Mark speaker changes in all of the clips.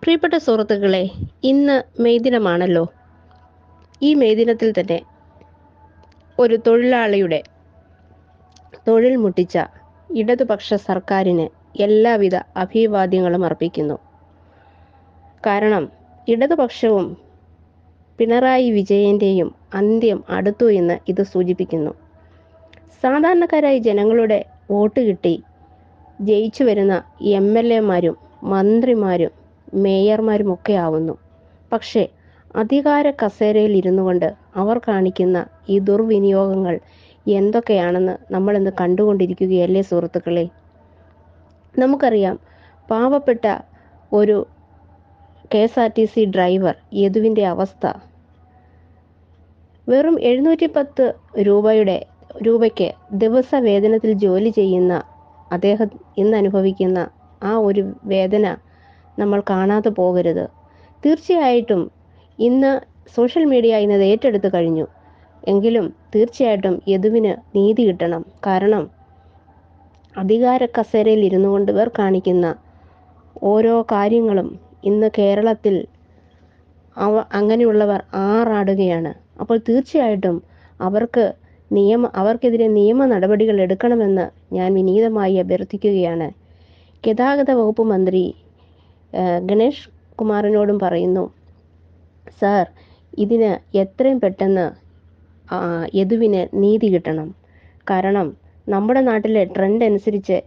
Speaker 1: പ്രിയപ്പെട്ട സുഹൃത്തുക്കളെ, ഇന്ന് മെയ് ദിനമാണല്ലോ. ഈ മെയ് ദിനത്തിൽ തന്നെ ഒരു തൊഴിലാളിയുടെ തൊഴിൽ മുട്ടിച്ച ഇടതുപക്ഷ സർക്കാരിന് എല്ലാവിധ അഭിവാദ്യങ്ങളും അർപ്പിക്കുന്നു. കാരണം ഇടതുപക്ഷവും പിണറായി വിജയന്റെയും അന്ത്യം അടുത്തു എന്ന് ഇത് സൂചിപ്പിക്കുന്നു. സാധാരണക്കാരായ ജനങ്ങളുടെ വോട്ട് കിട്ടി ജയിച്ചു വരുന്ന MLA-മാരും മന്ത്രിമാരും മേയർമാരുമൊക്കെ ആവുന്നു. പക്ഷേ അധികാര കസേരയിൽ ഇരുന്നു കൊണ്ട് അവർ കാണിക്കുന്ന ഈ ദുർവിനിയോഗങ്ങൾ എന്തൊക്കെയാണെന്ന് നമ്മളിന്ന് കണ്ടുകൊണ്ടിരിക്കുകയല്ലേ സുഹൃത്തുക്കളെ. നമുക്കറിയാം, പാവപ്പെട്ട ഒരു KSRTC ഡ്രൈവർ യദുവിൻ്റെ അവസ്ഥ. വെറും 710 രൂപയ്ക്ക് ദിവസ വേതനത്തിൽ ജോലി ചെയ്യുന്ന അദ്ദേഹം ഇന്ന് അനുഭവിക്കുന്ന ആ ഒരു വേദന നമ്മൾ കാണാതെ പോകരുത്. തീർച്ചയായിട്ടും ഇന്ന് സോഷ്യൽ മീഡിയ ഇന്നത് ഏറ്റെടുത്ത് കഴിഞ്ഞു. എങ്കിലും തീർച്ചയായിട്ടും യദുവിന് നീതി കിട്ടണം. കാരണം അധികാര കസേരയിൽ ഇരുന്നു കൊണ്ട് ഇവർ കാണിക്കുന്ന ഓരോ കാര്യങ്ങളും ഇന്ന് കേരളത്തിൽ അങ്ങനെയുള്ളവർ ആറാടുകയാണ്. അപ്പോൾ തീർച്ചയായിട്ടും അവർക്കെതിരെ നിയമ നടപടികൾ എടുക്കണമെന്ന് ഞാൻ വിനീതമായി അഭ്യർത്ഥിക്കുകയാണ്. ഗതാഗത വകുപ്പ് മന്ത്രി ഗണേഷ് കുമാറിനോടും പറയുന്നു, സാർ, ഇതിന് എത്രയും പെട്ടെന്ന് യദുവിന് നീതി കിട്ടണം. കാരണം നമ്മുടെ നാട്ടിലെ ട്രെൻഡ് അനുസരിച്ച്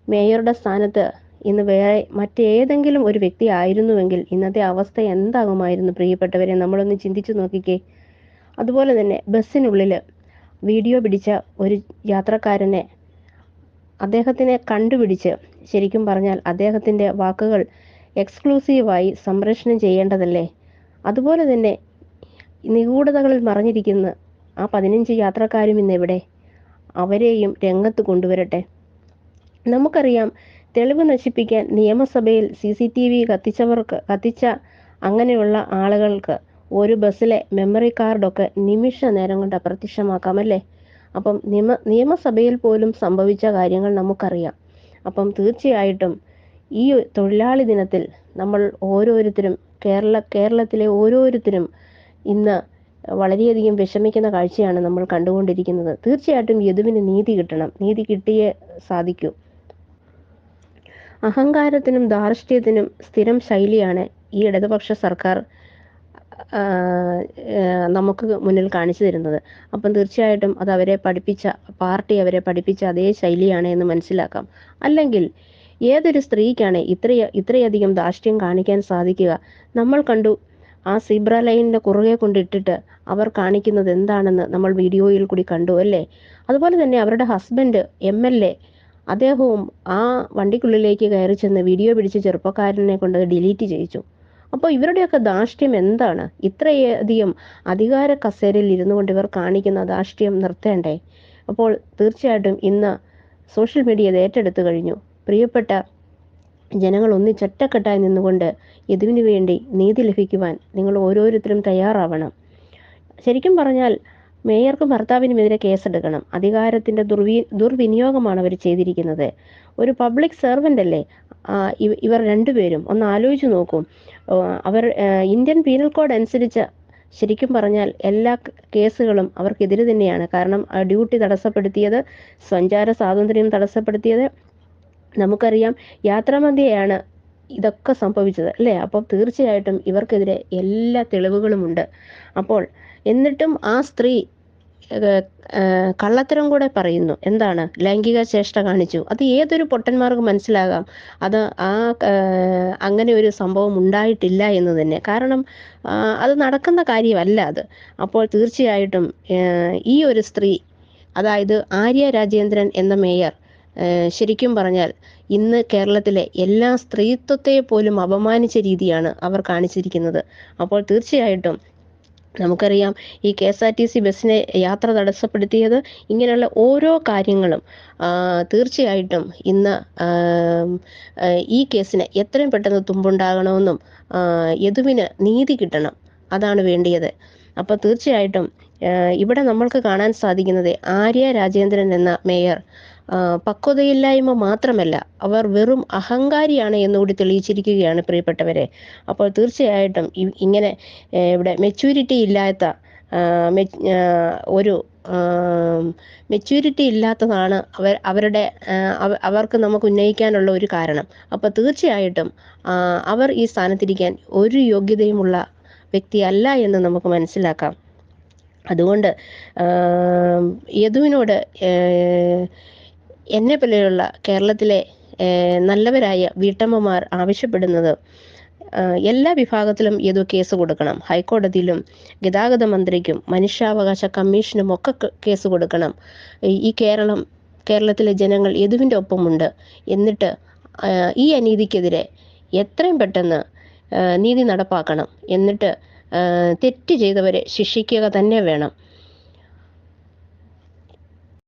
Speaker 1: മേയറുടെ സ്ഥാനത്ത് ഇന്ന് വേറെ മറ്റേതെങ്കിലും ഒരു വ്യക്തി ആയിരുന്നുവെങ്കിൽ ഇന്നത്തെ അവസ്ഥ എന്താകുമായിരുന്നു പ്രിയപ്പെട്ടവരെ, നമ്മളൊന്ന് ചിന്തിച്ചു നോക്കിക്കേ. അതുപോലെ തന്നെ ബസ്സിനുള്ളിൽ വീഡിയോ പിടിച്ച ഒരു യാത്രക്കാരനെ അദ്ദേഹത്തിനെ കണ്ടുപിടിച്ച് ശരിക്കും പറഞ്ഞാൽ അദ്ദേഹത്തിൻ്റെ വാക്കുകൾ എക്സ്ക്ലൂസീവായി സംപ്രേഷണം ചെയ്യേണ്ടതല്ലേ? അതുപോലെ തന്നെ നിഗൂഢതകളിൽ മറഞ്ഞിരിക്കുന്ന ആ 15 യാത്രക്കാരും ഇന്നെവിടെ? അവരെയും രംഗത്ത് കൊണ്ടുവരട്ടെ. നമുക്കറിയാം, തെളിവ് നശിപ്പിക്കാൻ നിയമസഭയിൽ CCTV കത്തിച്ച അങ്ങനെയുള്ള ആളുകൾക്ക് ഒരു ബസ്സിലെ മെമ്മറി കാർഡൊക്കെ നിമിഷ നേരം കൊണ്ട് അപ്രത്യക്ഷമാക്കാമല്ലേ? അപ്പം നിയമസഭയിൽ പോലും സംഭവിച്ച കാര്യങ്ങൾ നമുക്കറിയാം. അപ്പം തീർച്ചയായിട്ടും ഈ തൊഴിലാളി ദിനത്തിൽ നമ്മൾ ഓരോരുത്തരും കേരളത്തിലെ ഓരോരുത്തരും ഇന്ന് വളരെയധികം വിഷമിക്കുന്ന കാഴ്ചയാണ് നമ്മൾ കണ്ടുകൊണ്ടിരിക്കുന്നത്. തീർച്ചയായിട്ടും യദുവിന് നീതി കിട്ടണം. നീതി കിട്ടിയേ സാധിക്കൂ. അഹങ്കാരത്തിനും ധാർഷ്ട്യത്തിനും സ്ഥിരം ശൈലിയാണ് ഈ ഇടതുപക്ഷ സർക്കാർ നമുക്ക് മുന്നിൽ കാണിച്ചു തരുന്നത്. അപ്പം തീർച്ചയായിട്ടും അത് പാർട്ടി അവരെ പഠിപ്പിച്ച അതേ ശൈലിയാണ് എന്ന് മനസ്സിലാക്കാം. അല്ലെങ്കിൽ ഏതൊരു സ്ത്രീക്കാണ് ഇത്രയധികം ധാർഷ്ട്യം കാണിക്കാൻ സാധിക്കുക? നമ്മൾ കണ്ടു, ആ സീബ്ര ലൈനിൻ്റെ കുറുകെ കൊണ്ടിട്ടിട്ട് അവർ കാണിക്കുന്നത് എന്താണെന്ന് നമ്മൾ വീഡിയോയിൽ കൂടി കണ്ടു അല്ലേ? അതുപോലെ തന്നെ അവരുടെ ഹസ്ബൻഡ് MLA, അദ്ദേഹവും ആ വണ്ടിക്കുള്ളിലേക്ക് കയറി ചെന്ന് വീഡിയോ പിടിച്ച ചെറുപ്പക്കാരനെ കൊണ്ട് ഡിലീറ്റ് ചെയ്യിച്ചു. അപ്പോൾ ഇവരുടെയൊക്കെ ധാർഷ്ട്യം എന്താണ്? ഇത്രയധികം അധികാര കസേരയിൽ ഇരുന്നു കൊണ്ട് ഇവർ കാണിക്കുന്ന ധാർഷ്ട്യം നിർത്തേണ്ടേ? അപ്പോൾ തീർച്ചയായിട്ടും ഇന്ന് സോഷ്യൽ മീഡിയ ഇത് ഏറ്റെടുത്തു കഴിഞ്ഞു. പ്രിയപ്പെട്ട ജനങ്ങൾ ഒന്നിച്ചൊറ്റക്കെട്ടായി നിന്നുകൊണ്ട് യദുവിന് വേണ്ടി നീതി ലഭിക്കുവാൻ നിങ്ങൾ ഓരോരുത്തരും തയ്യാറാവണം. ശരിക്കും പറഞ്ഞാൽ മേയർക്കും ഭർത്താവിനുമെതിരെ കേസെടുക്കണം. അധികാരത്തിൻ്റെ ദുർവിനിയോഗമാണ് അവർ ചെയ്തിരിക്കുന്നത്. ഒരു പബ്ലിക് സെർവൻ്റ് അല്ലേ ഇവർ രണ്ടുപേരും? ഒന്ന് ആലോചിച്ച് നോക്കൂ. അവർ ഇന്ത്യൻ പീനൽ കോഡ് അനുസരിച്ച് ശരിക്കും പറഞ്ഞാൽ എല്ലാ കേസുകളും അവർക്കെതിരെ തന്നെയാണ്. കാരണം ഡ്യൂട്ടി തടസ്സപ്പെടുത്തിയത്, സഞ്ചാര സ്വാതന്ത്ര്യം തടസ്സപ്പെടുത്തിയത്, നമുക്കറിയാം യാത്രാമധ്യേയാണ് ഇതൊക്കെ സംഭവിച്ചത് അല്ലേ? അപ്പോൾ തീർച്ചയായിട്ടും ഇവർക്കെതിരെ എല്ലാ തെളിവുകളുമുണ്ട്. അപ്പോൾ എന്നിട്ടും ആ സ്ത്രീ കള്ളത്തരം കൂടെ പറയുന്നു. എന്താണ്? ലൈംഗിക ചേഷ്ട കാണിച്ചു. അത് ഏതൊരു പൊട്ടന്മാർക്കും മനസ്സിലാകാം അത് അങ്ങനെ ഒരു സംഭവം ഉണ്ടായിട്ടില്ല എന്ന് തന്നെ. കാരണം അത് നടക്കുന്ന കാര്യമല്ല അത്. അപ്പോൾ തീർച്ചയായിട്ടും ഈ ഒരു സ്ത്രീ, അതായത് ആര്യ രാജേന്ദ്രൻ എന്ന മേയർ, ശരിക്കും പറഞ്ഞാൽ ഇന്ന് കേരളത്തിലെ എല്ലാ സ്ത്രീത്വത്തെ പോലും അപമാനിച്ച രീതിയാണ് അവർ കാണിച്ചിരിക്കുന്നത്. അപ്പോൾ തീർച്ചയായിട്ടും നമുക്കറിയാം, ഈ KSRTC ബസ്സിനെ യാത്ര തടസ്സപ്പെടുത്തിയത്, ഇങ്ങനെയുള്ള ഓരോ കാര്യങ്ങളും തീർച്ചയായിട്ടും ഇന്ന് ഈ കേസിന് എത്രയും പെട്ടെന്ന് തുമ്പുണ്ടാകണമെന്നും യദുവിന് നീതി കിട്ടണം, അതാണ് വേണ്ടിയത്. അപ്പോൾ തീർച്ചയായിട്ടും ഇവിടെ നമ്മൾക്ക് കാണാൻ സാധിക്കുന്നത് ആര്യ രാജേന്ദ്രൻ എന്ന മേയർ പക്വതയില്ലായ്മ മാത്രമല്ല, അവർ വെറും അഹങ്കാരിയാണ് എന്നുകൂടി തെളിയിച്ചിരിക്കുകയാണ് പ്രിയപ്പെട്ടവരെ. അപ്പോൾ തീർച്ചയായിട്ടും ഇങ്ങനെ ഇവിടെ മെച്യൂരിറ്റി ഇല്ലാത്ത ഒരു മെച്യൂരിറ്റി ഇല്ലാത്തതാണ് അവരുടെ അവർക്ക് നമുക്ക് ഉന്നയിക്കാനുള്ള ഒരു കാരണം. അപ്പോൾ തീർച്ചയായിട്ടും അവർ ഈ സ്ഥാനത്തിരിക്കാൻ ഒരു യോഗ്യതയുമുള്ള വ്യക്തിയല്ല എന്ന് നമുക്ക് മനസ്സിലാക്കാം. അതുകൊണ്ട് യദുവിനോട് എന്നെ പോലെയുള്ള കേരളത്തിലെ നല്ലവരായ വീട്ടമ്മമാർ ആവശ്യപ്പെടുന്നത്, എല്ലാ വിഭാഗത്തിലും യദു കേസ് കൊടുക്കണം. ഹൈക്കോടതിയിലും ഗതാഗത മന്ത്രിക്കും മനുഷ്യാവകാശ കമ്മീഷനും ഒക്കെ കേസ് കൊടുക്കണം. ഈ കേരളത്തിലെ ജനങ്ങൾ യദുവിൻ്റെ ഒപ്പമുണ്ട്. എന്നിട്ട് ഈ അനീതിക്കെതിരെ എത്രയും പെട്ടെന്ന് നീതി നടപ്പാക്കണം. എന്നിട്ട് തെറ്റ് ചെയ്തവരെ ശിക്ഷിക്കുക തന്നെ വേണം.